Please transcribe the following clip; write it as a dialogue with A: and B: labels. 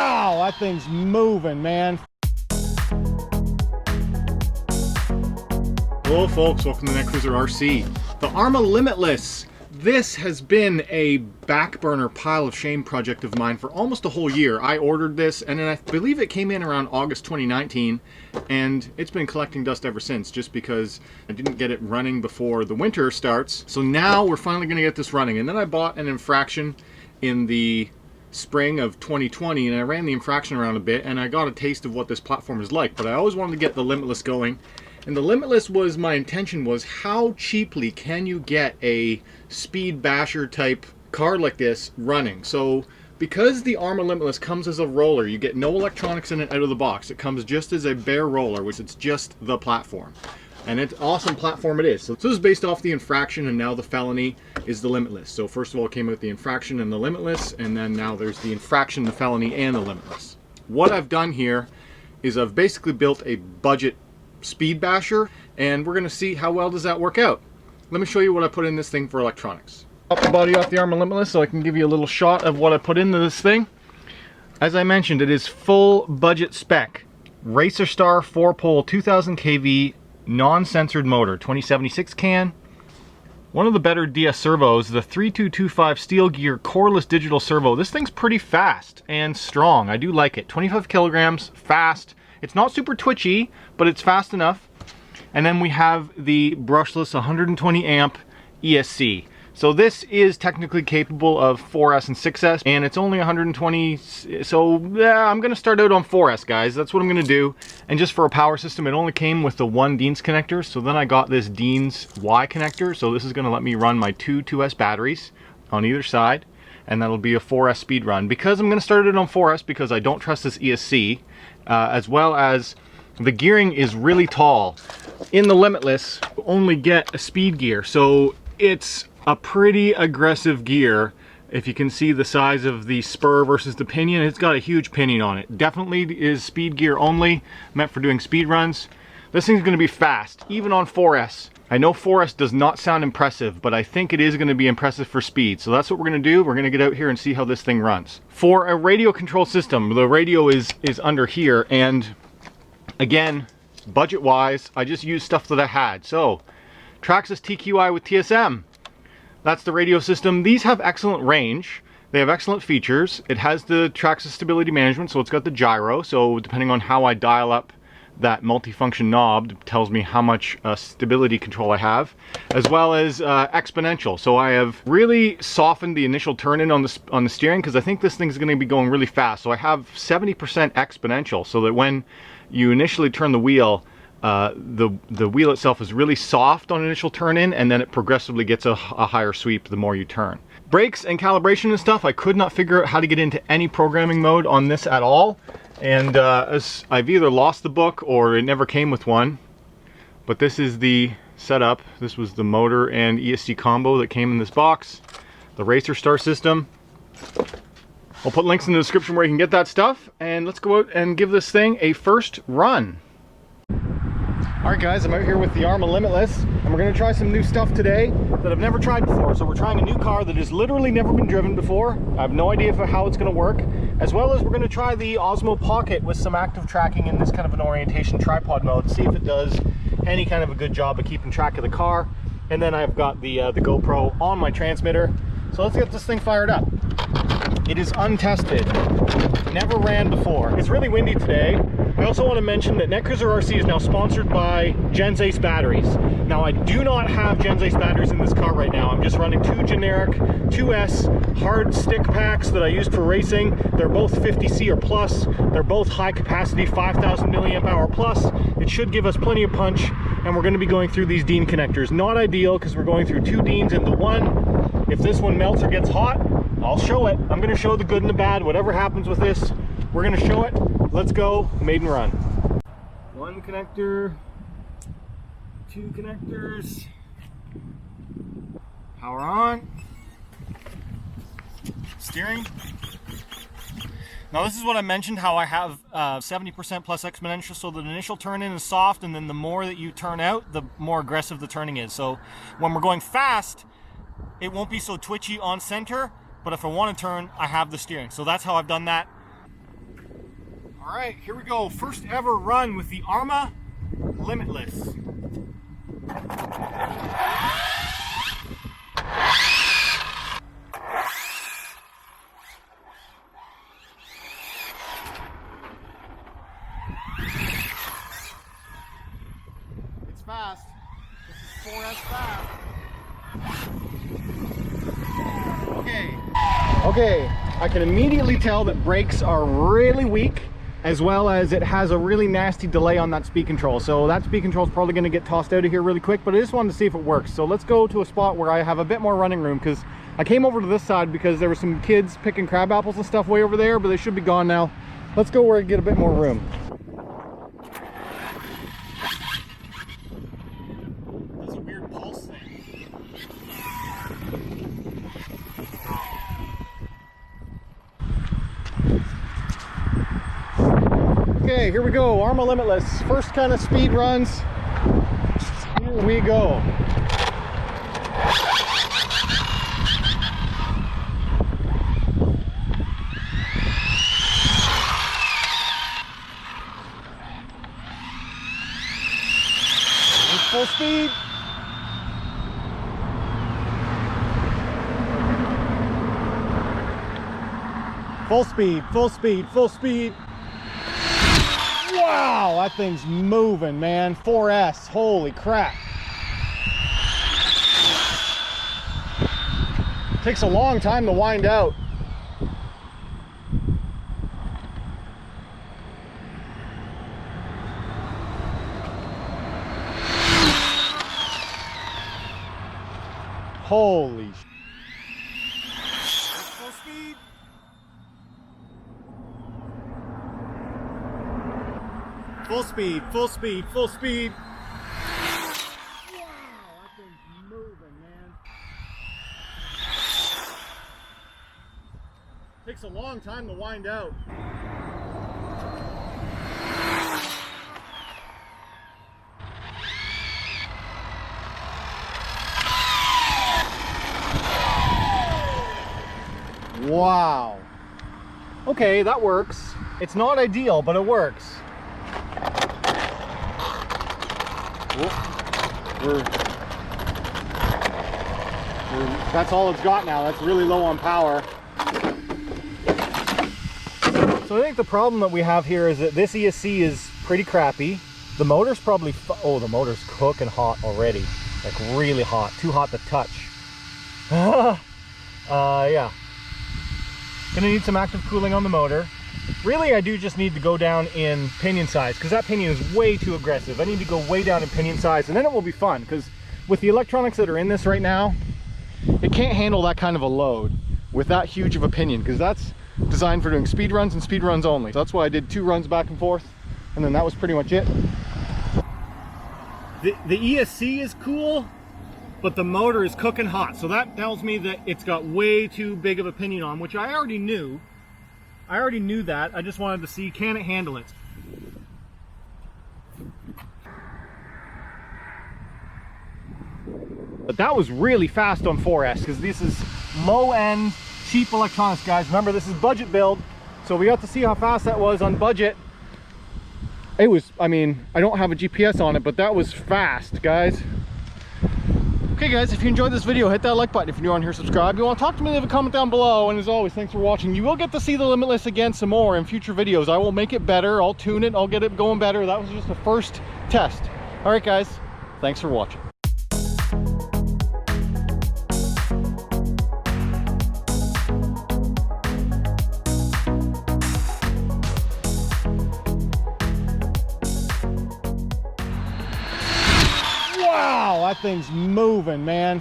A: Wow, that thing's moving, man. Hello folks, welcome to Netcruzer RC. The ARRMA Limitless. This has been a back burner pile of shame project of mine for almost a whole year. I ordered this and then I believe it came in around August 2019, and it's been collecting dust ever since just because I didn't get it running before the winter starts. So now we're finally gonna get this running. And then I bought an infraction in the spring of 2020 and I ran the infraction around a bit and I got a taste of what this platform is like, but I always wanted to get the Limitless going. And the Limitless was, my intention was, how cheaply can you get a speed basher type car like this running? So because the ARRMA Limitless comes as a roller, you get no electronics in it out of the box. It comes just as a bare roller, which it's just the platform. And it's an awesome platform it is. So this is based off the infraction, and now the felony is the Limitless. So first of all it came with the infraction and the Limitless, and then now there's the infraction, the felony, and the Limitless. What I've done here is I've basically built a budget speed basher, and we're going to see how well does that work out. Let me show you what I put in this thing for electronics. Pop the body off the ARRMA Limitless so I can give you a little shot of what I put into this thing. As I mentioned, it is full budget spec. Racer Star 4-pole 2000 kV non-censored motor, 2076 can. One of the better DS servos, the 3225 steel gear coreless digital servo. This thing's pretty fast and strong. I do like it. 25 kilograms, fast. It's not super twitchy, but it's fast enough. And then we have the brushless 120 amp ESC. So this is technically capable of 4S and 6S, and it's only 120, so yeah, I'm gonna start out on 4S, guys. That's what I'm gonna do. And just for a power system, it only came with the one Dean's connector, so then I got this Dean's Y connector, so this is gonna let me run my two 2S batteries on either side, and that'll be a 4S speed run. Because I'm gonna start it on 4S because I don't trust this ESC, as well as the gearing is really tall. In the Limitless, you only get a speed gear, so it's a pretty aggressive gear. If you can see the size of the spur versus the pinion, it's got a huge pinion on it. Definitely is speed gear only, meant for doing speed runs. This thing's going to be fast, even on 4S. I know 4S does not sound impressive, but I think it is going to be impressive for speed. So that's what we're going to do. We're going to get out here and see how this thing runs. For a radio control system, the radio is under here, and again, budget-wise, I just used stuff that I had. So, Traxxas TQI with TSM. That's the radio system. These have excellent range. They have excellent features. It has the Traxxas stability management, so it's got the gyro. So depending on how I dial up that multifunction knob, it tells me how much stability control I have, as well as exponential. So I have really softened the initial turn-in on the steering because I think this thing's going to be going really fast. So I have 70% exponential, so that when you initially turn the wheel, the wheel itself is really soft on initial turn-in, and then it progressively gets a higher sweep the more you turn. Brakes and calibration and stuff, I could not figure out how to get into any programming mode on this at all, and as I've either lost the book or it never came with one. But this is the setup. This was the motor and ESC combo that came in this box. The Racer Star system. I'll put links in the description where you can get that stuff, and let's go out and give this thing a first run. Alright guys, I'm out here with the ARRMA Limitless, and we're going to try some new stuff today that I've never tried before. So we're trying a new car that has literally never been driven before. I have no idea how it's going to work. As well as we're going to try the Osmo Pocket with some active tracking in this kind of an orientation tripod mode, see if it does any kind of a good job of keeping track of the car. And then I've got the GoPro on my transmitter. So let's get this thing fired up. It is untested, never ran before. It's really windy today. I also want to mention that Netcruzer RC is now sponsored by Gens Ace batteries. Now I do not have Gens Ace batteries in this car right now. I'm just running two generic 2S hard stick packs that I used for racing. They're both 50C or plus. They're both high capacity, 5,000 milliamp hour plus. It should give us plenty of punch, and we're going to be going through these Dean connectors. Not ideal because we're going through two Deans into one. If this one melts or gets hot, I'll show it. I'm going to show the good and the bad. Whatever happens with this, we're going to show it. Let's go, maiden run. One connector, two connectors, power on, steering. Now this is what I mentioned, how I have 70% plus exponential, so the initial turn-in is soft, and then the more that you turn out, the more aggressive the turning is. So when we're going fast, it won't be so twitchy on center, but if I want to turn, I have the steering. So that's how I've done that. All right, here we go. First ever run with the ARRMA Limitless. It's fast. This is 4S fast. Okay, I can immediately tell that brakes are really weak, as well as it has a really nasty delay on that speed control. So that speed control is probably going to get tossed out of here really quick, but I just wanted to see if it works. So let's go to a spot where I have a bit more running room, because I came over to this side because there were some kids picking crab apples and stuff way over there, but they should be gone now. Let's go where I get a bit more room. That's a weird pulse thing. Okay, here we go. ARRMA Limitless. First kind of speed runs. Here we go. Full speed. Full speed, full speed, full speed. Wow, that thing's moving, man. 4S, holy crap. Takes a long time to wind out. Holy sh**. Full speed. Full speed, full speed, full speed. Wow, that thing's moving, man. Takes a long time to wind out. Wow. Okay, that works. It's not ideal, but it works. That's all it's got now. That's really low on power. So I think the problem that we have here is that this ESC is pretty crappy. The motor's probably, oh, the motor's cooking hot already. Like really hot, too hot to touch. Yeah. Gonna need some active cooling on the motor. Really, I do just need to go down in pinion size, because that pinion is way too aggressive. I need to go way down in pinion size, and then it will be fun, because with the electronics that are in this right now, it can't handle that kind of a load with that huge of a pinion, because that's designed for doing speed runs and speed runs only. So that's why I did 2 runs back and forth, and then that was pretty much it. The ESC is cool, but the motor is cooking hot. So that tells me that it's got way too big of a pinion on, which I already knew. I already knew that. I just wanted to see, can it handle it? But that was really fast on 4S, because this is low-end, cheap electronics, guys. Remember, this is budget build, so we got to see how fast that was on budget. It was, I mean, I don't have a GPS on it, but that was fast, guys. Okay guys, if you enjoyed this video, hit that like button. If you're new on here, subscribe. If you want to talk to me, leave a comment down below. And as always, thanks for watching. You will get to see the Limitless again some more in future videos. I will make it better, I'll tune it, I'll get it going better. That was just a first test. All right guys, thanks for watching. Wow, that thing's moving, man.